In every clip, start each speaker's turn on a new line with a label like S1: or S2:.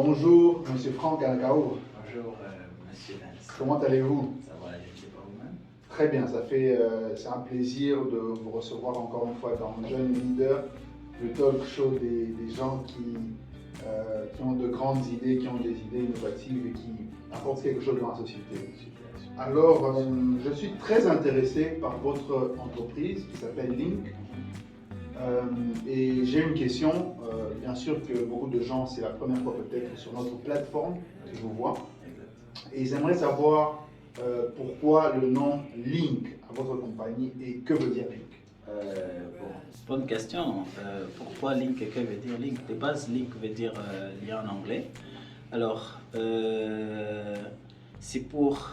S1: Bonjour, Monsieur Franck Algao.
S2: Bonjour, Monsieur Vince.
S1: Comment allez-vous?
S2: Ça va, je ne sais pas vous-même.
S1: Très bien, c'est un plaisir de vous recevoir encore une fois dans Jeune Leader, le talk show des gens qui ont de grandes idées, qui ont des idées innovatives et qui apportent quelque chose dans la société.
S2: Super, super.
S1: Alors, je suis très intéressé par votre entreprise qui s'appelle Link. Et j'ai une question, bien sûr que beaucoup de gens, c'est la première fois peut-être sur notre plateforme que je vous vois.
S2: Exact.
S1: Et ils aimeraient savoir pourquoi le nom Link à votre compagnie et que veut dire Link.
S2: Bonne question. Pourquoi Link et que veut dire Link? De base, Link veut dire lien en anglais. Alors, c'est pour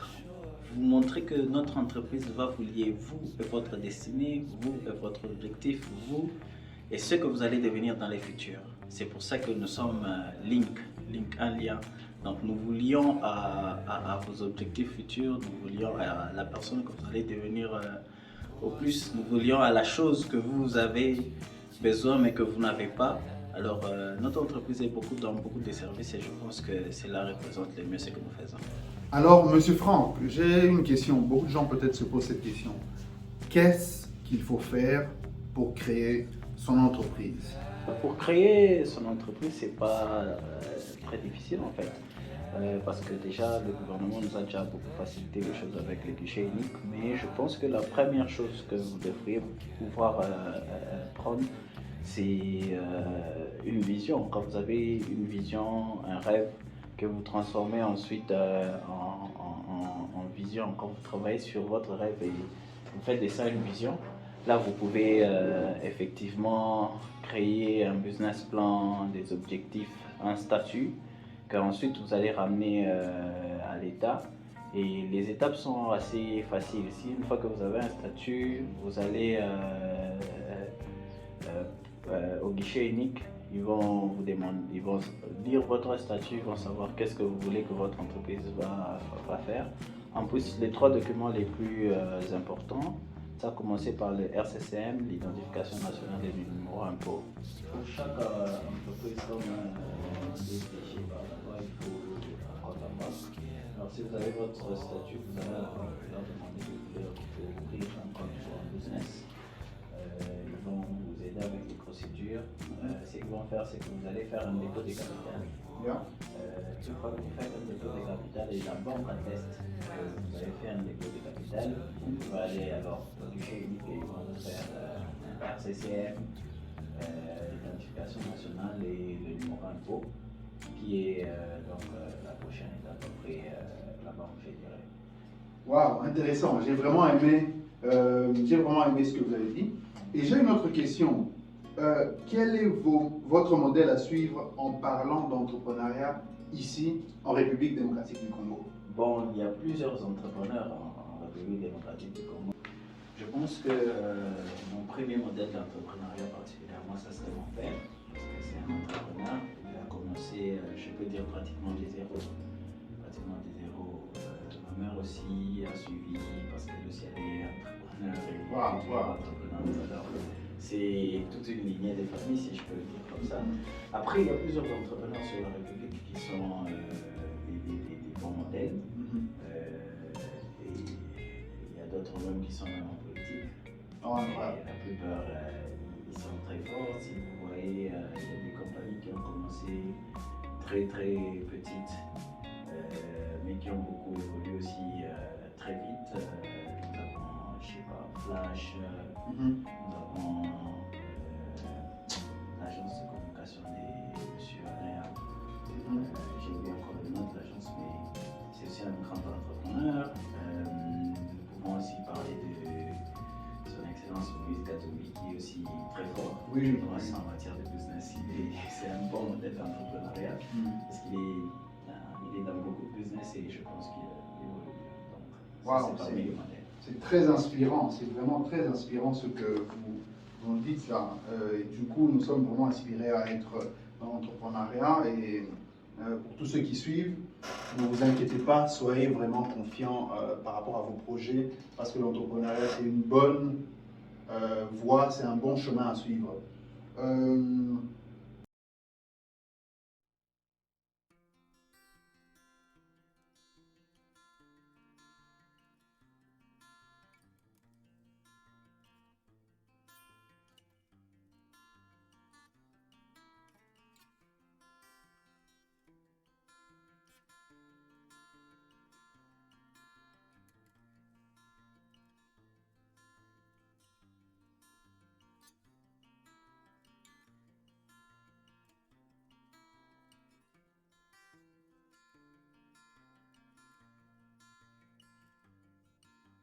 S2: vous montrer que notre entreprise va vous lier, vous et votre destinée, vous et votre objectif, vous et ce que vous allez devenir dans les futurs. C'est pour ça que nous sommes Link, un lien. Donc nous vous lions à vos objectifs futurs, nous vous lions à la personne que vous allez devenir au plus, nous vous lions à la chose que vous avez besoin mais que vous n'avez pas. Alors notre entreprise est dans beaucoup de services et je pense que cela représente le mieux ce que nous faisons.
S1: Alors, Monsieur Franck, j'ai une question. Beaucoup de gens peut-être se posent cette question. Qu'est-ce qu'il faut faire pour créer son entreprise?
S2: Pour créer son entreprise, c'est pas très difficile en fait. Parce que déjà, le gouvernement nous a déjà beaucoup facilité les choses avec les guichets uniques. Mais je pense que la première chose que vous devriez pouvoir prendre, c'est une vision. Quand vous avez une vision, un rêve, que vous transformez ensuite en vision, quand vous travaillez sur votre rêve et vous faites de ça une vision, là vous pouvez effectivement créer un business plan, des objectifs, un statut qu'ensuite vous allez ramener à l'État. Et les étapes sont assez faciles. Si une fois que vous avez un statut, vous allez au guichet unique, ils vont vous demander, ils vont lire votre statut, ils vont savoir qu'est-ce que vous voulez que votre entreprise va faire. En plus, les trois documents les plus importants, ça a commencé par le RCCM, l'identification nationale et le numéro impôt. Pour chaque entreprise comme DPG, par la loi, il faut un compte en banque. Alors si vous avez votre statut, vous allez leur demander de ouvrir un compte pour un business. Ils vont vous aider avec les procédures. Ce qu'ils vont faire, c'est que vous allez faire un dépôt de capital.
S1: Yeah.
S2: Une fois que vous faites un dépôt de capital et la banque atteste que vous avez fait un dépôt de capital, vous pouvez aller alors au guichet unique et ils vont vous faire un RCCM, l'identification nationale et le numéro impôt, qui est donc la prochaine étape après la banque, je dirais.
S1: Waouh, intéressant. J'ai vraiment aimé ce que vous avez dit. Et j'ai une autre question. Quel est votre modèle à suivre en parlant d'entrepreneuriat ici en République démocratique du Congo?
S2: Bon, il y a plusieurs entrepreneurs en République démocratique du Congo. Je pense que mon premier modèle d'entrepreneuriat particulièrement, ça serait mon père, parce que c'est un entrepreneur. Il a commencé, je peux dire, pratiquement des zéros. Ma mère aussi a suivi parce qu'elle aussi elle est entrepreneur et entrepreneuse. Alors, c'est toute une lignée de famille, si je peux le dire comme ça. Après, il y a plusieurs entrepreneurs sur la République qui sont des bons modèles. Et il y a d'autres même qui sont même en politique. Et la plupart, ils sont très forts. Si vous voyez, il y a des compagnies qui ont commencé très petites, mais qui ont beaucoup évolué aussi très vite. Nous avons, je sais pas, Flash, nous avons l'agence de communication de M. Réa. J'ai oublié encore le nom de l'agence, mais c'est aussi un grand entrepreneur. Nous pouvons aussi parler de son excellence Moïse Gatoumi, qui est aussi très fort.
S1: Oui,
S2: je pense en matière de business. C'est un bon modèle d'entrepreneuriat parce qu'il est dans beaucoup de business et je pense qu'il évolue. Donc, c'est parmi les modèles.
S1: C'est très inspirant, c'est vraiment très inspirant ce que vous dites là. Et du coup, nous sommes vraiment inspirés à être dans l'entrepreneuriat. Et pour tous ceux qui suivent, ne vous inquiétez pas, soyez vraiment confiants par rapport à vos projets, parce que l'entrepreneuriat, c'est une bonne voie, c'est un bon chemin à suivre.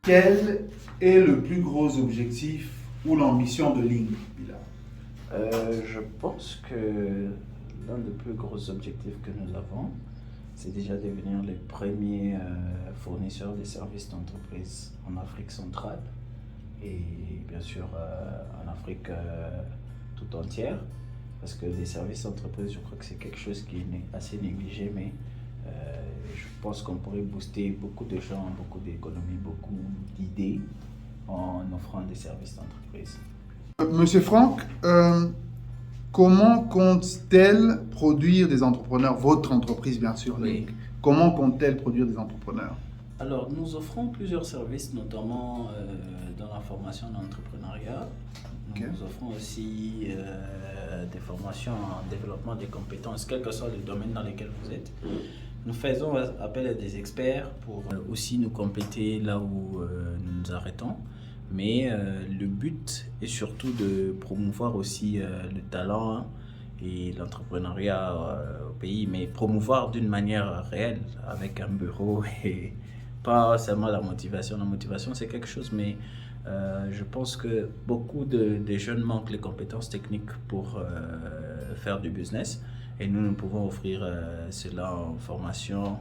S1: Quel est le plus gros objectif ou l'ambition de Link, Bilal?
S2: Je pense que l'un des plus gros objectifs que nous avons, c'est déjà devenir les premiers fournisseurs de services d'entreprise en Afrique centrale et bien sûr en Afrique tout entière. Parce que les services d'entreprise, je crois que c'est quelque chose qui est assez négligé, mais je pense qu'on pourrait booster beaucoup de gens, beaucoup d'économies, beaucoup d'idées en offrant des services d'entreprise.
S1: Monsieur Franck, comment compte-t-elle produire des entrepreneurs? Votre entreprise, bien sûr, Link.
S2: Oui.
S1: Comment compte-t-elle produire des entrepreneurs?
S2: Alors, nous offrons plusieurs services, notamment dans la formation d'entrepreneuriat.
S1: Ok.
S2: Nous offrons aussi des formations en développement des compétences, quel que soit le domaine dans lequel vous êtes. Nous faisons appel à des experts pour aussi nous compléter là où nous nous arrêtons. Mais le but est surtout de promouvoir aussi le talent et l'entrepreneuriat au pays, mais promouvoir d'une manière réelle, avec un bureau et pas seulement la motivation. La motivation, c'est quelque chose, mais je pense que beaucoup de jeunes manquent les compétences techniques pour faire du business. Et nous pouvons offrir cela en formation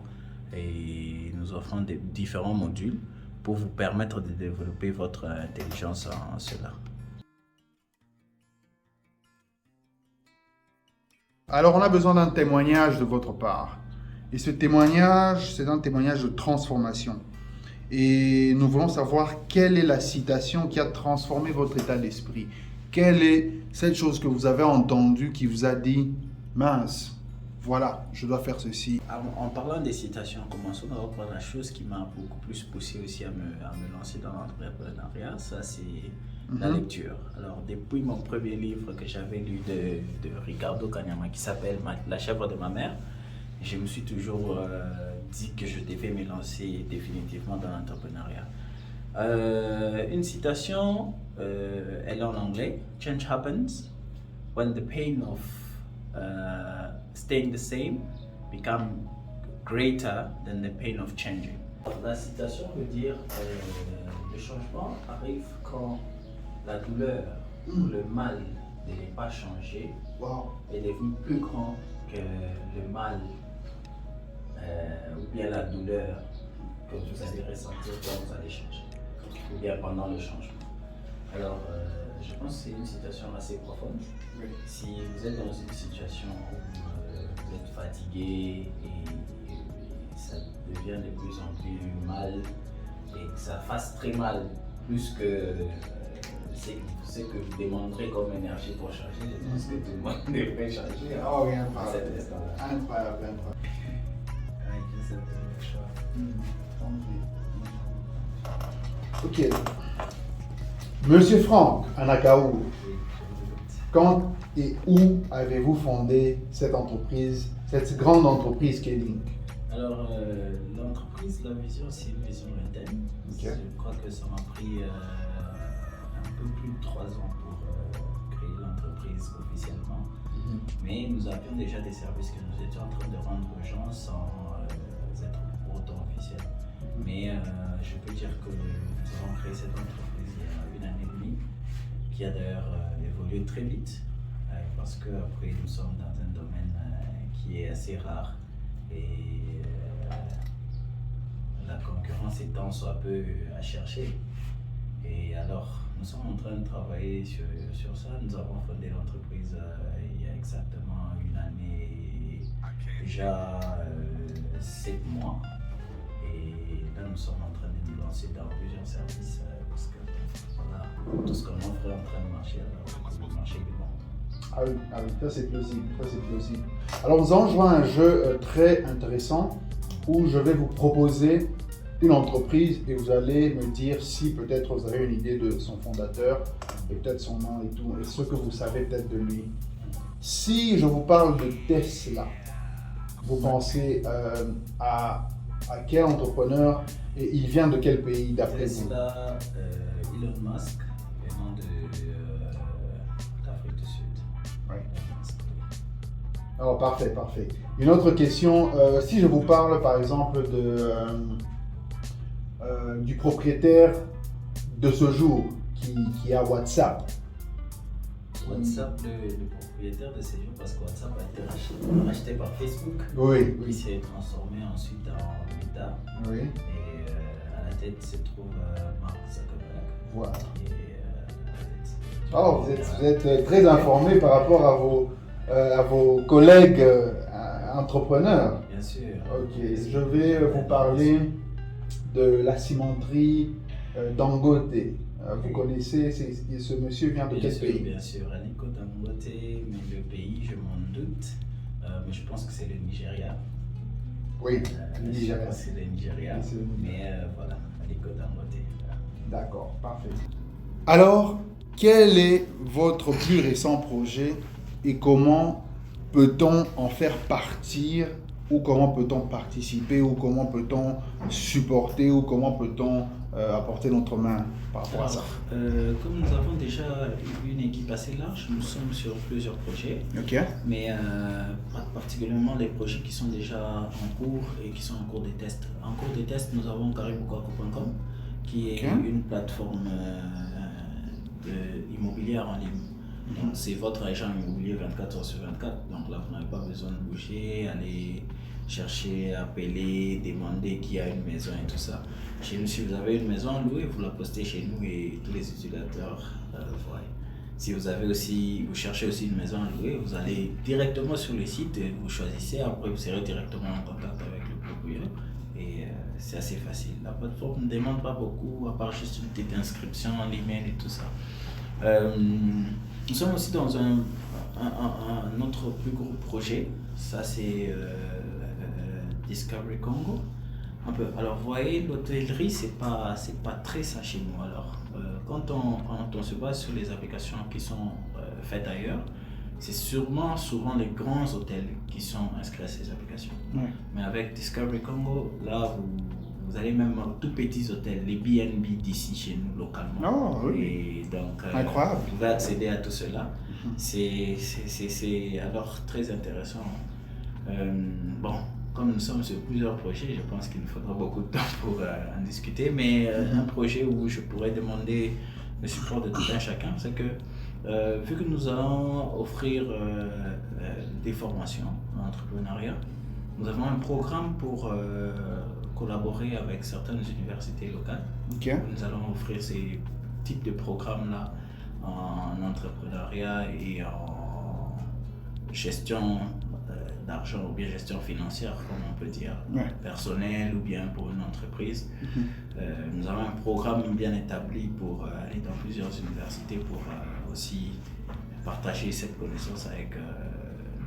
S2: et nous offrons des différents modules pour vous permettre de développer votre intelligence en cela.
S1: Alors, on a besoin d'un témoignage de votre part. Et ce témoignage, c'est un témoignage de transformation. Et nous voulons savoir quelle est la citation qui a transformé votre état d'esprit. Quelle est cette chose que vous avez entendue qui vous a dit « Mince, voilà, je dois faire ceci ».
S2: En parlant des citations, commençons d'abord par la chose qui m'a beaucoup plus poussé aussi à me lancer dans l'entrepreneuriat, ça c'est la lecture. Alors depuis mon premier livre que j'avais lu de Ricardo Kanyama qui s'appelle La chèvre de ma mère, je me suis toujours dit que je devais me lancer définitivement dans l'entrepreneuriat. Une citation, elle est en anglais. Change happens when the pain of staying the same become greater than the pain of changing. La citation veut dire le changement arrive quand la douleur ou le mal de ne pas changer est devenu plus grand que le mal ou bien la douleur que vous allez ressentir quand vous allez changer, ou bien pendant le changement. Alors, je pense que c'est une situation assez profonde. Oui. Si vous êtes dans une situation où vous êtes fatigué et ça devient de plus en plus mal et que ça fasse très mal, plus que ce que vous demanderez comme énergie pour changer, je pense que tout le monde devrait changer.
S1: Oh oui, incroyable. Incroyable. Ok. Monsieur Franck Anakaou, quand et où avez-vous fondé cette entreprise, cette grande entreprise qu'est Link?
S2: Alors, l'entreprise, la vision, c'est une vision lointaine. Okay. Je crois que ça m'a pris un peu plus de 3 ans pour créer l'entreprise officiellement. Mais nous avions déjà des services que nous étions en train de rendre aux gens sans être pour autant officiels. Mais je peux dire que nous avons créé cette entreprise il y a 1 année et demie, qui a d'ailleurs évolué très vite, parce qu'après nous sommes dans un domaine qui est assez rare et la concurrence étant soit peu à chercher. Et alors, nous sommes en train de travailler sur ça. Nous avons fondé l'entreprise il y a exactement 1 année, déjà 7 mois. Et là, nous sommes en train de nous lancer dans plusieurs services parce que voilà, tout ce qu'on offre est en train de marcher, alors le marché est bon.
S1: Ah oui, ça c'est plausible, Alors nous allons jouer à un jeu très intéressant où je vais vous proposer une entreprise et vous allez me dire si peut-être vous avez une idée de son fondateur et peut-être son nom et tout, et ce que vous savez peut-être de lui. Si je vous parle de Tesla, vous pensez à quel entrepreneur et il vient de quel pays d'après vous?
S2: Tesla, Elon Musk, venant d'Afrique du Sud.
S1: Oui. Alors parfait. Une autre question, si je vous parle par exemple de du propriétaire de ce jour qui a WhatsApp.
S2: WhatsApp, le propriétaire de ces jours, parce que WhatsApp a été racheté par Facebook.
S1: Oui.
S2: Il s'est transformé ensuite en Meta.
S1: Oui.
S2: Et à la tête se trouve Mark Zuckerberg.
S1: Voilà.
S2: Et,
S1: Oh, vous êtes très informé par rapport à vos collègues entrepreneurs.
S2: Bien sûr.
S1: Ok, je vais vous parler de la cimenterie Dangote. Vous connaissez, ce monsieur vient de quel pays?
S2: Bien sûr, Aliko Dangote, mais le pays, je m'en doute. Mais je pense que c'est le Nigeria.
S1: Oui, le Nigeria.
S2: Je pense que c'est le Nigeria. Mais voilà, Aliko Dangote.
S1: D'accord, parfait. Alors, quel est votre plus récent projet et comment peut-on en faire partir ou comment peut-on participer ou comment peut-on supporter ou comment peut-on apporter notre main par rapport à ça?
S2: Comme nous avons déjà une équipe assez large, nous sommes sur plusieurs projets.
S1: Ok.
S2: Mais particulièrement les projets qui sont déjà en cours et qui sont en cours de tests. En cours de tests, nous avons Karibukwako.com qui est une plateforme immobilière en ligne. Donc c'est votre agent immobilier 24 heures sur 24. Donc là, vous n'avez pas besoin de bouger, aller chercher, appeler, demander qui a une maison et tout ça. Chez nous, si vous avez une maison louée, vous la postez chez nous et tous les utilisateurs voient. Si vous cherchez aussi une maison louée, vous allez directement sur le site, vous choisissez, après vous serez directement en contact avec le propriétaire. Et c'est assez facile. La plateforme ne demande pas beaucoup, à part juste une petite inscription, l'email et tout ça. Nous sommes aussi dans un autre plus gros projet, ça c'est Discovery Congo. Un peu. Alors vous voyez, l'hôtellerie c'est pas très ça chez nous. Alors quand on se base sur les applications qui sont faites ailleurs, c'est souvent les grands hôtels qui sont inscrits à ces applications. Ouais. Mais avec Discovery Congo, là vous allez même aux tout petits hôtels, les BNB d'ici chez nous localement.
S1: Oh, oui.
S2: Et donc,
S1: incroyable.
S2: Vous pouvez accéder à tout cela. C'est alors très intéressant. Bon, comme nous sommes sur plusieurs projets, je pense qu'il nous faudra beaucoup de temps pour en discuter. Mais un projet où je pourrais demander le support de tout un chacun, c'est que vu que nous allons offrir des formations en entrepreneuriat, nous avons un programme pour collaborer avec certaines universités locales.
S1: Okay.
S2: Nous allons offrir ces types de programmes-là en entrepreneuriat et en gestion d'argent ou bien gestion financière, comme on peut dire, personnelle ou bien pour une entreprise. Nous avons un programme bien établi pour aller dans plusieurs universités pour aussi partager cette connaissance avec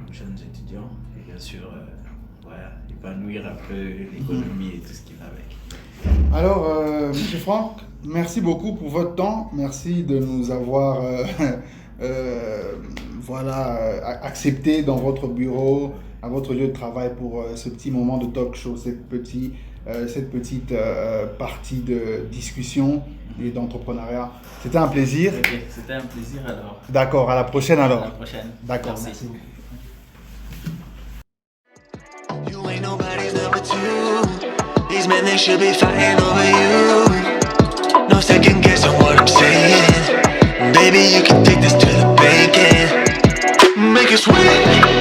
S2: nos jeunes étudiants et bien sûr épanouir un peu l'économie et tout ce qui va avec.
S1: Alors, M. Franck, merci beaucoup pour votre temps. Merci de nous avoir accepté dans votre bureau, à votre lieu de travail pour ce petit moment de talk show, cette petite partie de discussion et d'entrepreneuriat. C'était un plaisir.
S2: C'était un plaisir alors.
S1: D'accord, à la prochaine alors.
S2: À la prochaine.
S1: D'accord,
S2: merci beaucoup.
S3: You ain't nobody's number two. These men, they should be fighting over you. No second guessing what I'm saying. Baby, you can take this to the bank and make it sweet.